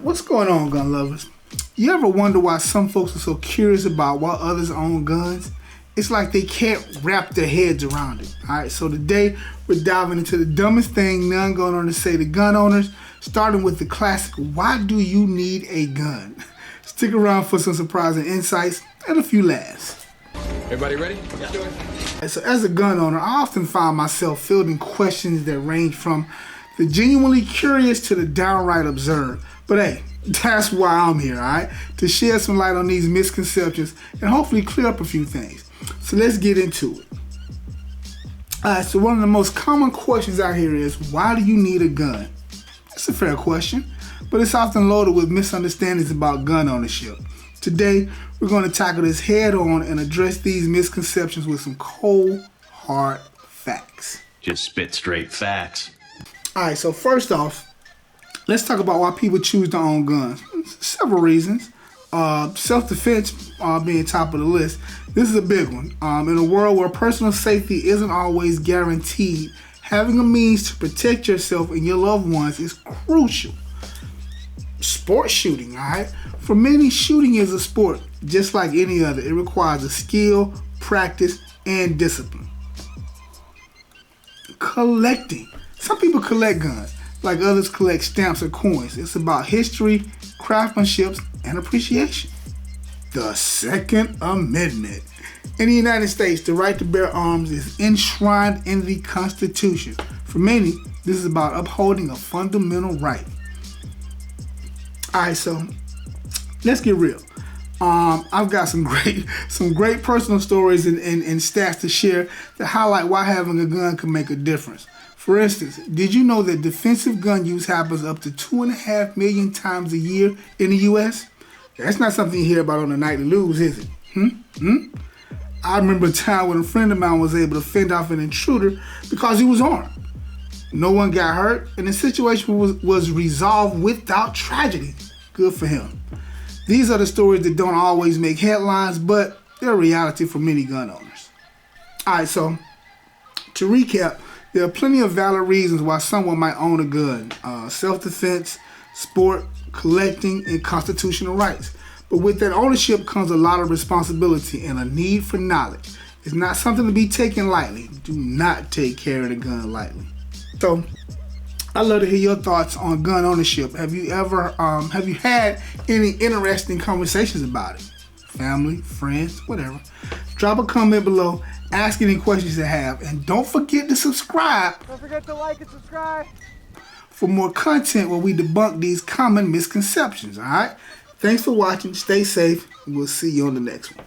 What's going on, gun lovers? You ever wonder why some folks are so curious about why others own guns? It's like they can't wrap their heads around it. Alright, so today we're diving into the dumbest thing none going on to say to gun owners, starting with the classic, why do you need a gun? Stick around for some surprising insights and a few laughs. Everybody ready? Let's do it. So as a gun owner, I often find myself fielding questions that range from the genuinely curious to the downright absurd. But hey, that's why I'm here, alright? To shed some light on these misconceptions and hopefully clear up a few things. So let's get into it. Alright, so one of the most common questions I hear is, why do you need a gun? That's a fair question, but it's often loaded with misunderstandings about gun ownership. Today, we're going to tackle this head on and address these misconceptions with some cold, hard facts. Just spit straight facts. Alright, so first off, let's talk about why people choose to own guns. Several reasons. Self-defense being top of the list. This is a big one. In a world where personal safety isn't always guaranteed, having a means to protect yourself and your loved ones is crucial. Sport shooting, alright? For many, shooting is a sport, just like any other. It requires a skill, practice, and discipline. Collecting. Some people collect guns, like others collect stamps or coins. It's about history, craftsmanship, and appreciation. The Second Amendment. In the United States, the right to bear arms is enshrined in the Constitution. For many, this is about upholding a fundamental right. Alright, so let's get real. I've got some great personal stories and stats to share that highlight why having a gun can make a difference. For instance, did you know that defensive gun use happens up to 2.5 million times a year in the U.S.? That's not something you hear about on the nightly news, is it? I remember a time when a friend of mine was able to fend off an intruder because he was armed. No one got hurt, and the situation was resolved without tragedy. Good for him. These are the stories that don't always make headlines, but they're a reality for many gun owners. Alright, so to recap, there are plenty of valid reasons why someone might own a gun. Self-defense, sport, collecting, and constitutional rights. But with that ownership comes a lot of responsibility and a need for knowledge. It's not something to be taken lightly. Do not take care of the gun lightly. So, I'd love to hear your thoughts on gun ownership. Have you had any interesting conversations about it? Family, friends, whatever. Drop a comment below, ask any questions you have, and don't forget to subscribe. Don't forget to like and subscribe For more content where we debunk these common misconceptions, alright? Thanks for watching, stay safe, and we'll see you on the next one.